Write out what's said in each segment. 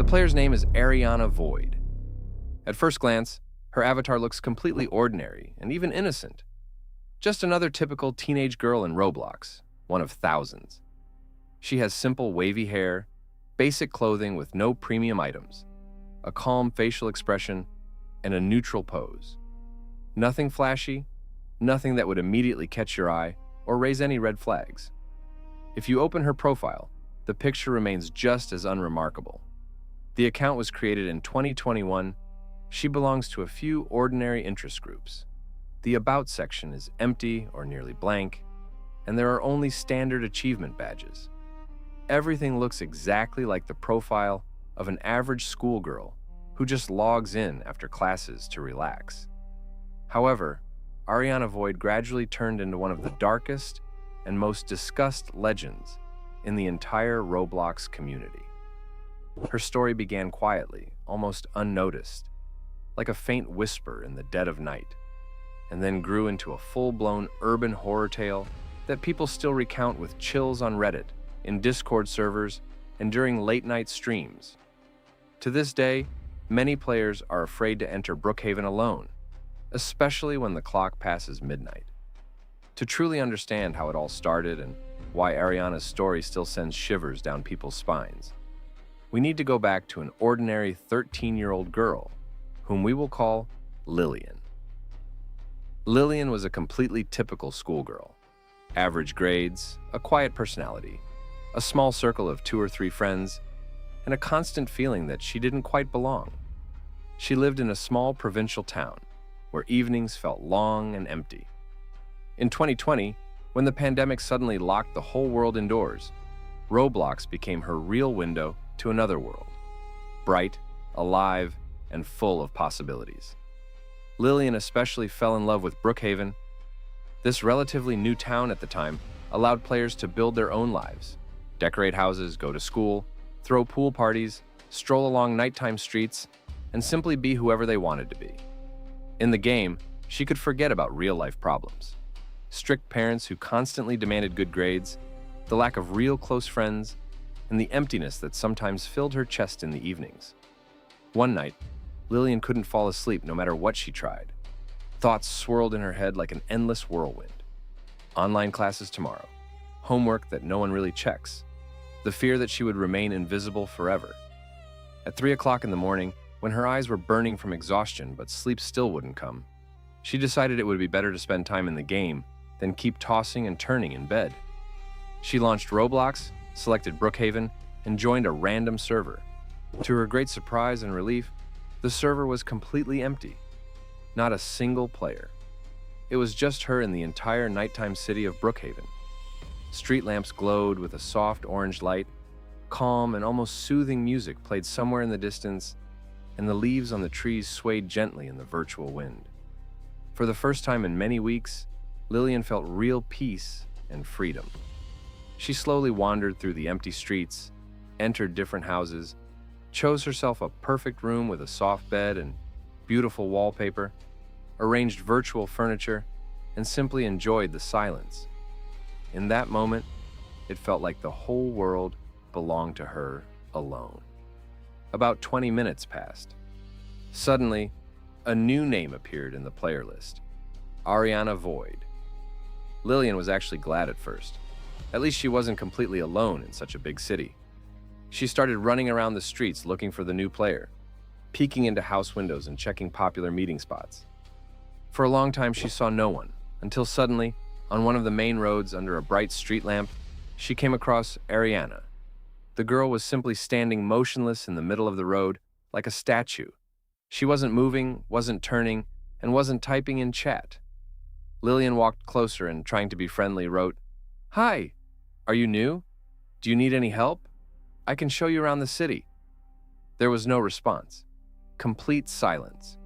player's name is Ariana Void. At first glance, her avatar looks completely ordinary and even innocent. Just another typical teenage girl in Roblox, one of thousands. She has simple wavy hair, basic clothing with no premium items, a calm facial expression, and a neutral pose. Nothing flashy, nothing that would immediately catch your eye or raise any red flags. If you open her profile, the picture remains just as unremarkable. The account was created in 2021. She belongs to a few ordinary interest groups. The About section is empty or nearly blank, and there are only standard achievement badges. Everything looks exactly like the profile of an average schoolgirl who just logs in after classes to relax. However, Ariana Void gradually turned into one of the darkest and most discussed legends in the entire Roblox community. Her story began quietly, almost unnoticed, like a faint whisper in the dead of night, and then grew into a full-blown urban horror tale that people still recount with chills on Reddit, in Discord servers, and during late-night streams. To this day, many players are afraid to enter Brookhaven alone, especially when the clock passes midnight. To truly understand how it all started and why Ariana's story still sends shivers down people's spines, we need to go back to an ordinary 13-year-old girl, whom we will call Lillian. Lillian was a completely typical schoolgirl. Average grades, a quiet personality, a small circle of 2 or 3 friends, and a constant feeling that she didn't quite belong. She lived in a small provincial town, where evenings felt long and empty. In 2020, when the pandemic suddenly locked the whole world indoors, Roblox became her real window to another world, bright, alive, and full of possibilities. Lillian especially fell in love with Brookhaven. This relatively new town at the time allowed players to build their own lives, decorate houses, go to school, throw pool parties, stroll along nighttime streets, and simply be whoever they wanted to be. In the game, she could forget about real-life problems. Strict parents who constantly demanded good grades, the lack of real close friends, and the emptiness that sometimes filled her chest in the evenings. One night, Lillian couldn't fall asleep no matter what she tried. Thoughts swirled in her head like an endless whirlwind. Online classes tomorrow, homework that no one really checks, the fear that she would remain invisible forever. At 3 o'clock in the morning, when her eyes were burning from exhaustion but sleep still wouldn't come, she decided it would be better to spend time in the game than keep tossing and turning in bed. She launched Roblox, selected Brookhaven, and joined a random server. To her great surprise and relief, the server was completely empty. Not a single player. It was just her in the entire nighttime city of Brookhaven. Street lamps glowed with a soft orange light, calm and almost soothing music played somewhere in the distance, and the leaves on the trees swayed gently in the virtual wind. For the first time in many weeks, Lillian felt real peace and freedom. She slowly wandered through the empty streets, entered different houses, chose herself a perfect room with a soft bed and beautiful wallpaper, arranged virtual furniture, and simply enjoyed the silence. In that moment, it felt like the whole world belonged to her alone. About 20 minutes passed. Suddenly, a new name appeared in the player list, Ariana Void. Lillian was actually glad at first. At least she wasn't completely alone in such a big city. She started running around the streets looking for the new player, peeking into house windows and checking popular meeting spots. For a long time, she saw no one, until suddenly, on one of the main roads under a bright street lamp, she came across Ariana. The girl was simply standing motionless in the middle of the road, like a statue. She wasn't moving, wasn't turning, and wasn't typing in chat. Lillian walked closer and, trying to be friendly, wrote, "Hi, are you new? Do you need any help? I can show you around the city." There was no response. Complete silence.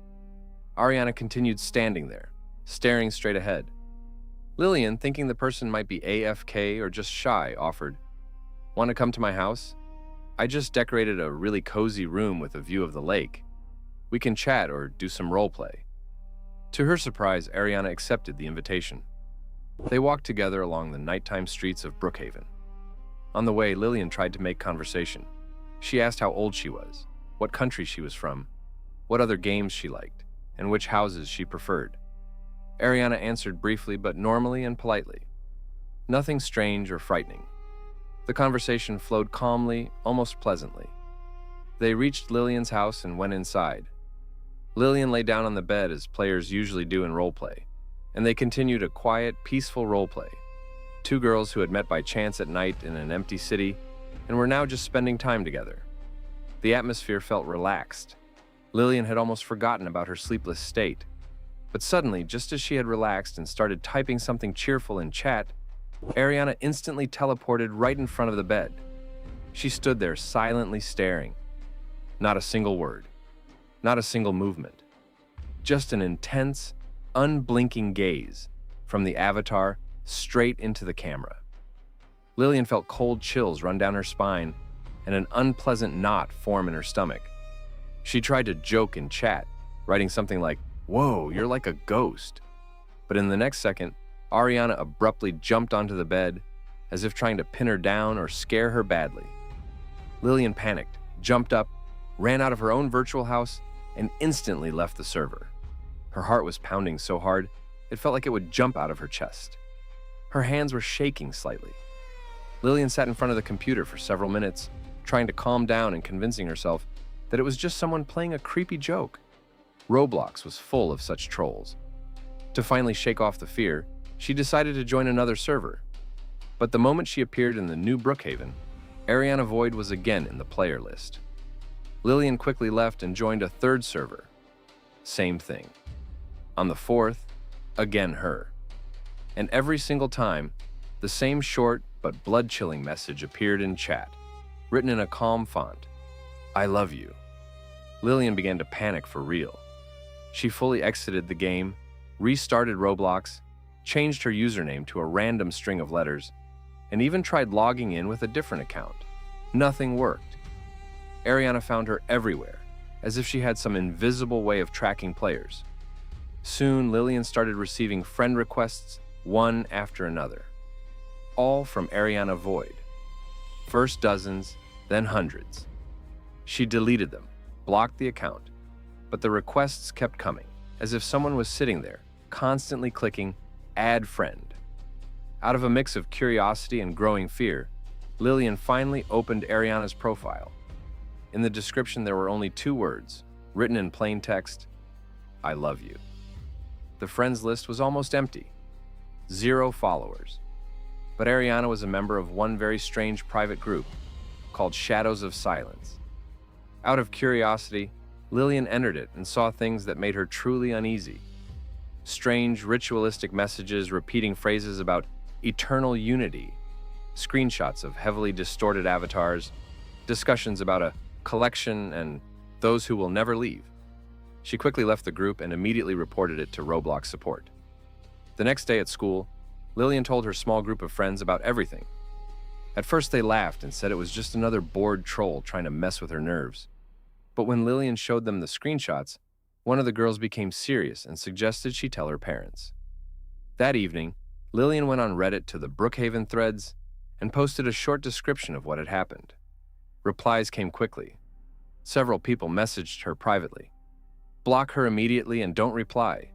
Ariana continued standing there, staring straight ahead. Lillian, thinking the person might be AFK or just shy, offered, "Want to come to my house? I just decorated a really cozy room with a view of the lake. We can chat or do some roleplay." To her surprise, Ariana accepted the invitation. They walked together along the nighttime streets of Brookhaven. On the way, Lillian tried to make conversation. She asked how old she was, what country she was from, what other games she liked, and which houses she preferred. Ariana answered briefly but normally and politely. Nothing strange or frightening. The conversation flowed calmly, almost pleasantly. They reached Lillian's house and went inside. Lillian lay down on the bed as players usually do in roleplay, and they continued a quiet, peaceful roleplay. Two girls who had met by chance at night in an empty city and were now just spending time together. The atmosphere felt relaxed. Lillian had almost forgotten about her sleepless state. But suddenly, just as she had relaxed and started typing something cheerful in chat, Ariana instantly teleported right in front of the bed. She stood there silently staring. Not a single word. Not a single movement. Just an intense, unblinking gaze from the avatar straight into the camera. Lillian felt cold chills run down her spine and an unpleasant knot form in her stomach. She tried to joke in chat, writing something like, "Whoa, you're like a ghost." But in the next second, Ariana abruptly jumped onto the bed, as if trying to pin her down or scare her badly. Lillian panicked, jumped up, ran out of her own virtual house, and instantly left the server. Her heart was pounding so hard, it felt like it would jump out of her chest. Her hands were shaking slightly. Lillian sat in front of the computer for several minutes, trying to calm down and convincing herself that it was just someone playing a creepy joke. Roblox was full of such trolls. To finally shake off the fear, she decided to join another server. But the moment she appeared in the new Brookhaven, Ariana Void was again in the player list. Lillian quickly left and joined a third server. Same thing. On the fourth, again her. And every single time, the same short but blood-chilling message appeared in chat, written in a calm font. "I love you." Lillian began to panic for real. She fully exited the game, restarted Roblox, changed her username to a random string of letters, and even tried logging in with a different account. Nothing worked. Ariana found her everywhere, as if she had some invisible way of tracking players. Soon, Lillian started receiving friend requests one after another, all from Ariana Void. First dozens, then hundreds. She deleted them, blocked the account, but the requests kept coming, as if someone was sitting there, constantly clicking Add Friend. Out of a mix of curiosity and growing fear, Lillian finally opened Ariana's profile. In the description, there were only 2 words, written in plain text: "I love you." The friends list was almost empty. 0 followers. But Ariana was a member of one very strange private group called Shadows of Silence. Out of curiosity, Lillian entered it and saw things that made her truly uneasy. Strange, ritualistic messages repeating phrases about eternal unity, screenshots of heavily distorted avatars, discussions about a collection and those who will never leave. She quickly left the group and immediately reported it to Roblox support. The next day at school, Lillian told her small group of friends about everything. At first they laughed and said it was just another bored troll trying to mess with her nerves. But when Lillian showed them the screenshots, one of the girls became serious and suggested she tell her parents. That evening, Lillian went on Reddit to the Brookhaven threads and posted a short description of what had happened. Replies came quickly. Several people messaged her privately. "Block her immediately and don't reply.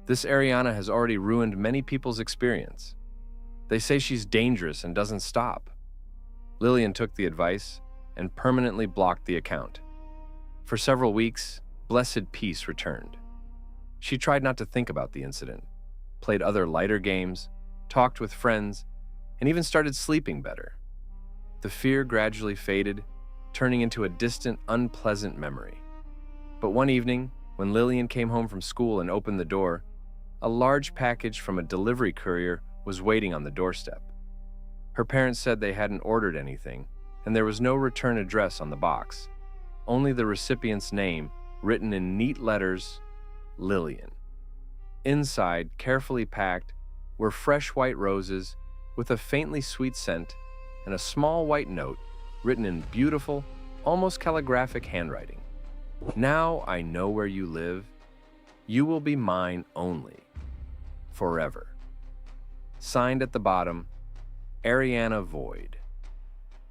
This Ariana has already ruined many people's experience. They say she's dangerous and doesn't stop." Lillian took the advice and permanently blocked the account. For several weeks, blessed peace returned. She tried not to think about the incident, played other lighter games, talked with friends, and even started sleeping better. The fear gradually faded, turning into a distant, unpleasant memory. But one evening, when Lillian came home from school and opened the door, a large package from a delivery courier was waiting on the doorstep. Her parents said they hadn't ordered anything, and there was no return address on the box, only the recipient's name written in neat letters, Lillian. Inside, carefully packed, were fresh white roses with a faintly sweet scent and a small white note written in beautiful, almost calligraphic handwriting. "Now I know where you live. You will be mine only. Forever." Signed at the bottom, Ariana Void.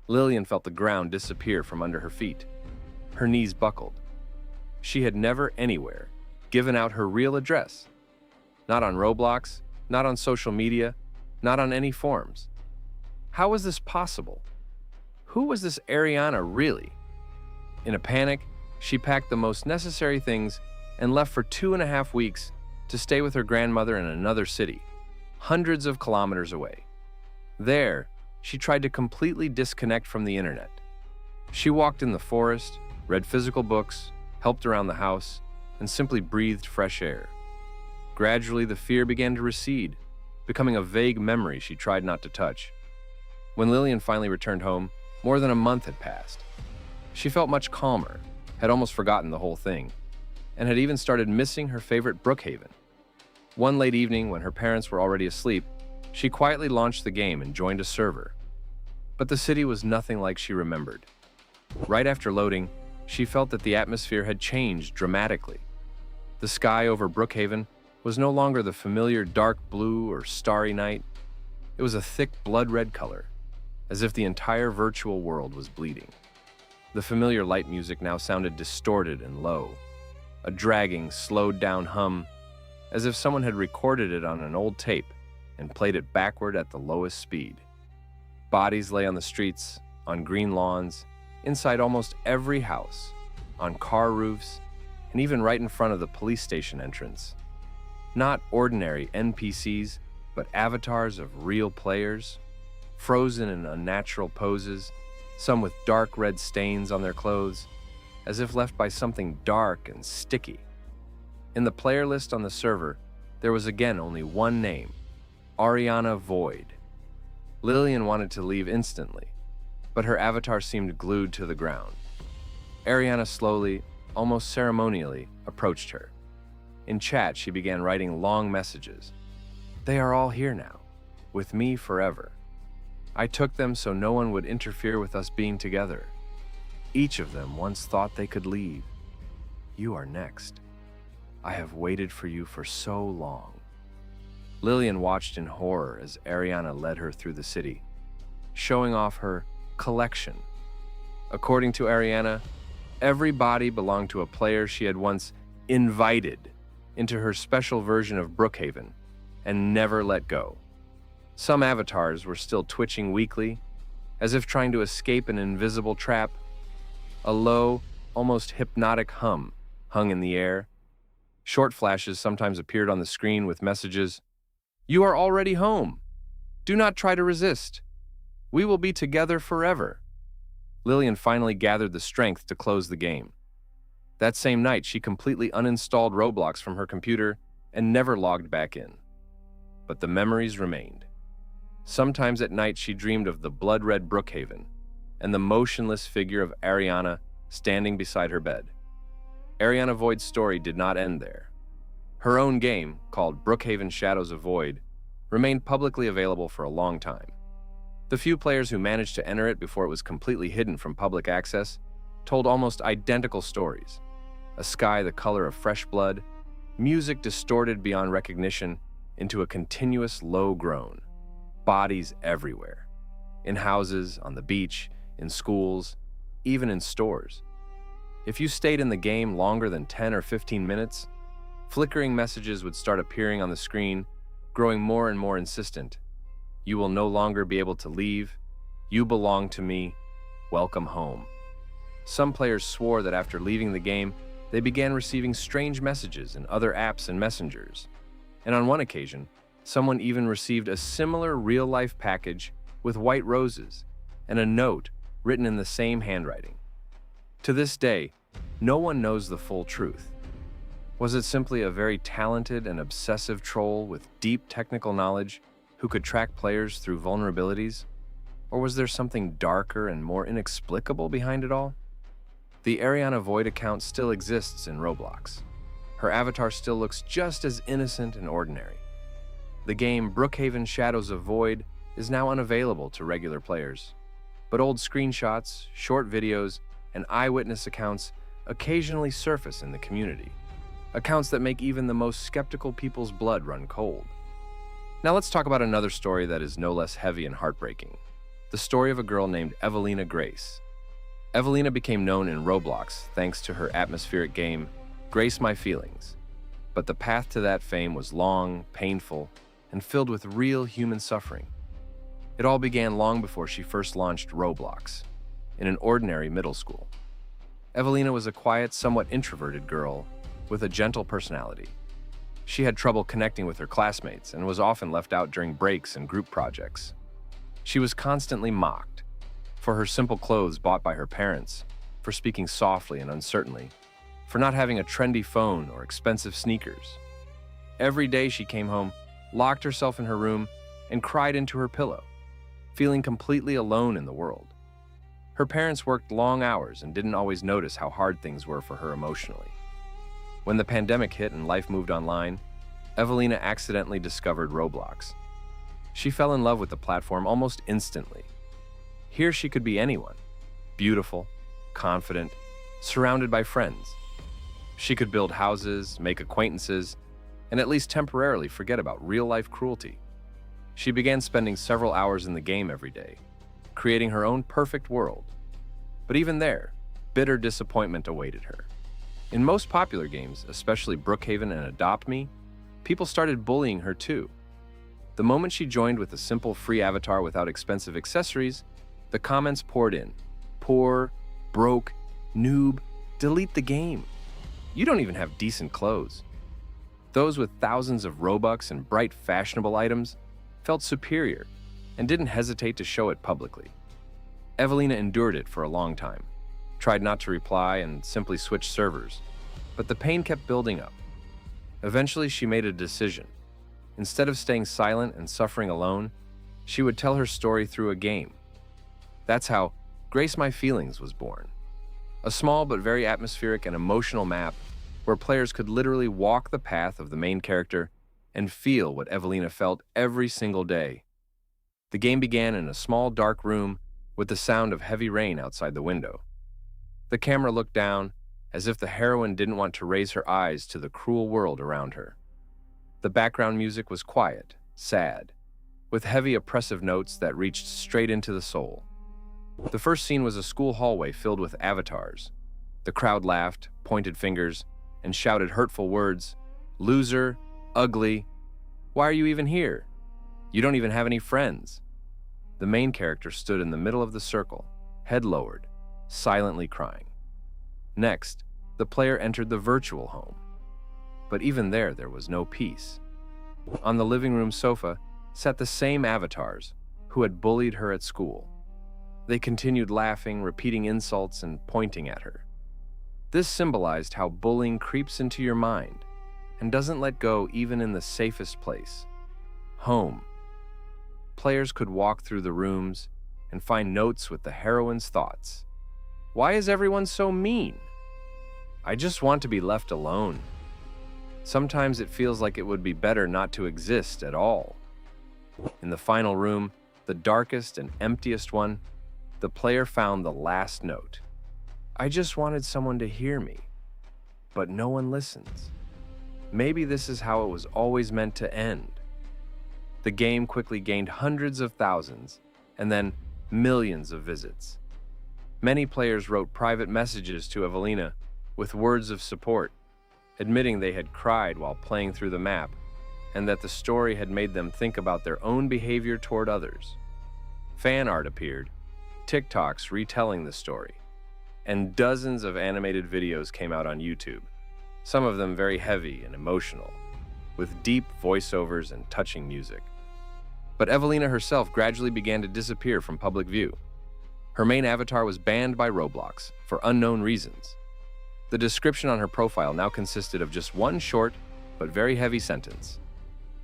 Lillian felt the ground disappear from under her feet. Her knees buckled. She had never anywhere given out her real address. Not on Roblox, not on social media, not on any forums. How was this possible? Who was this Ariana really? In a panic, she packed the most necessary things and left for 2.5 weeks to stay with her grandmother in another city, hundreds of kilometers away. There, she tried to completely disconnect from the internet. She walked in the forest, read physical books, helped around the house, and simply breathed fresh air. Gradually, the fear began to recede, becoming a vague memory she tried not to touch. When Lillian finally returned home, more than a month had passed. She felt much calmer, had almost forgotten the whole thing, and had even started missing her favorite Brookhaven. One late evening, when her parents were already asleep, she quietly launched the game and joined a server. But the city was nothing like she remembered. Right after loading, she felt that the atmosphere had changed dramatically. The sky over Brookhaven was no longer the familiar dark blue or starry night. It was a thick blood-red color, as if the entire virtual world was bleeding. The familiar light music now sounded distorted and low, a dragging, slowed-down hum, as if someone had recorded it on an old tape and played it backward at the lowest speed. Bodies lay on the streets, on green lawns, inside almost every house, on car roofs, and even right in front of the police station entrance. Not ordinary NPCs, but avatars of real players, frozen in unnatural poses, some with dark red stains on their clothes, as if left by something dark and sticky. In the player list on the server, there was again only one name, Ariana Void. Lillian wanted to leave instantly, but her avatar seemed glued to the ground. Ariana slowly, almost ceremonially, approached her. In chat, she began writing long messages. "They are all here now, with me forever. I took them so no one would interfere with us being together. Each of them once thought they could leave. You are next. I have waited for you for so long." Lillian watched in horror as Ariana led her through the city, showing off her collection. According to Ariana, every body belonged to a player she had once invited into her special version of Brookhaven and never let go. Some avatars were still twitching weakly, as if trying to escape an invisible trap. A low, almost hypnotic hum hung in the air. Short flashes sometimes appeared on the screen with messages, "You are already home. Do not try to resist. We will be together forever." Lillian finally gathered the strength to close the game. That same night, she completely uninstalled Roblox from her computer and never logged back in. But the memories remained. Sometimes at night, she dreamed of the blood-red Brookhaven and the motionless figure of Ariana standing beside her bed. Ariana Void's story did not end there. Her own game, called Brookhaven Shadows of Void, remained publicly available for a long time. The few players who managed to enter it before it was completely hidden from public access told almost identical stories. A sky the color of fresh blood, music distorted beyond recognition into a continuous low groan, bodies everywhere, in houses, on the beach, in schools, even in stores. If you stayed in the game longer than 10 or 15 minutes, flickering messages would start appearing on the screen, growing more and more insistent. "You will no longer be able to leave. You belong to me. Welcome home." Some players swore that after leaving the game, they began receiving strange messages in other apps and messengers. And on one occasion, someone even received a similar real-life package with white roses and a note written in the same handwriting. To this day, no one knows the full truth. Was it simply a very talented and obsessive troll with deep technical knowledge who could track players through vulnerabilities? Or was there something darker and more inexplicable behind it all? The Ariana Void account still exists in Roblox. Her avatar still looks just as innocent and ordinary. The game Brookhaven Shadows of Void is now unavailable to regular players, but old screenshots, short videos, and eyewitness accounts occasionally surface in the community. Accounts that make even the most skeptical people's blood run cold. Now let's talk about another story that is no less heavy and heartbreaking. The story of a girl named Eveina Grace. Eveina became known in Roblox thanks to her atmospheric game, Grace My Feelings. But the path to that fame was long, painful, and filled with real human suffering. It all began long before she first launched Roblox, in an ordinary middle school. Eveina was a quiet, somewhat introverted girl with a gentle personality. She had trouble connecting with her classmates and was often left out during breaks and group projects. She was constantly mocked for her simple clothes bought by her parents, for speaking softly and uncertainly, for not having a trendy phone or expensive sneakers. Every day she came home, locked herself in her room, and cried into her pillow, feeling completely alone in the world. Her parents worked long hours and didn't always notice how hard things were for her emotionally. When the pandemic hit and life moved online, Eveina accidentally discovered Roblox. She fell in love with the platform almost instantly. Here she could be anyone, beautiful, confident, surrounded by friends. She could build houses, make acquaintances, and at least temporarily forget about real-life cruelty. She began spending several hours in the game every day, creating her own perfect world. But even there, bitter disappointment awaited her. In most popular games, especially Brookhaven and Adopt Me, people started bullying her too. The moment she joined with a simple free avatar without expensive accessories, the comments poured in. Poor, broke, noob, delete the game. You don't even have decent clothes. Those with thousands of Robux and bright, fashionable items felt superior and didn't hesitate to show it publicly. Eveina endured it for a long time, tried not to reply and simply switched servers, but the pain kept building up. Eventually, she made a decision. Instead of staying silent and suffering alone, she would tell her story through a game. That's how Grace My Feelings was born. A small but very atmospheric and emotional map where players could literally walk the path of the main character and feel what Eveina felt every single day. The game began in a small dark room with the sound of heavy rain outside the window. The camera looked down as if the heroine didn't want to raise her eyes to the cruel world around her. The background music was quiet, sad, with heavy oppressive notes that reached straight into the soul. The first scene was a school hallway filled with avatars. The crowd laughed, pointed fingers, and shouted hurtful words. Loser, ugly, why are you even here? You don't even have any friends. The main character stood in the middle of the circle, head lowered, silently crying. Next, the player entered the virtual home. But even there was no peace. On the living room sofa sat the same avatars who had bullied her at school. They continued laughing, repeating insults, and pointing at her. This symbolized how bullying creeps into your mind and doesn't let go even in the safest place, home. Players could walk through the rooms and find notes with the heroine's thoughts. Why is everyone so mean? I just want to be left alone. Sometimes it feels like it would be better not to exist at all. In the final room, the darkest and emptiest one, the player found the last note. I just wanted someone to hear me, but no one listens. Maybe this is how it was always meant to end. The game quickly gained hundreds of thousands and then millions of visits. Many players wrote private messages to Eveina with words of support, admitting they had cried while playing through the map and that the story had made them think about their own behavior toward others. Fan art appeared, TikToks retelling the story, and dozens of animated videos came out on YouTube, some of them very heavy and emotional, with deep voiceovers and touching music. But Eveina herself gradually began to disappear from public view. Her main avatar was banned by Roblox for unknown reasons. The description on her profile now consisted of just one short but very heavy sentence: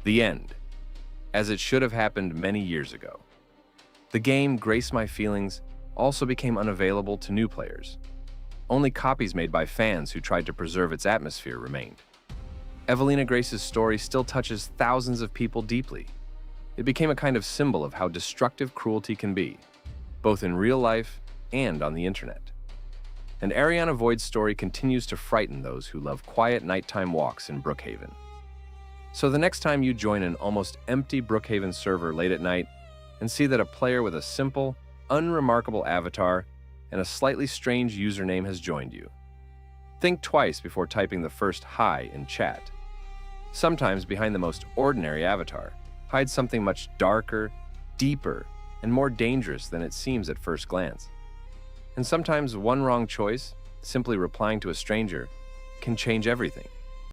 the end, as it should have happened many years ago. The game Grace My Feelings also became unavailable to new players. Only copies made by fans who tried to preserve its atmosphere remained. Eveina Grace's story still touches thousands of people deeply. It became a kind of symbol of how destructive cruelty can be, both in real life and on the internet. And Ariana Void's story continues to frighten those who love quiet nighttime walks in Brookhaven. So the next time you join an almost empty Brookhaven server late at night and see that a player with a simple, unremarkable avatar and a slightly strange username has joined you. Think twice before typing the first "hi" in chat. Sometimes behind the most ordinary avatar hides something much darker, deeper, and more dangerous than it seems at first glance. And sometimes one wrong choice, simply replying to a stranger, can change everything.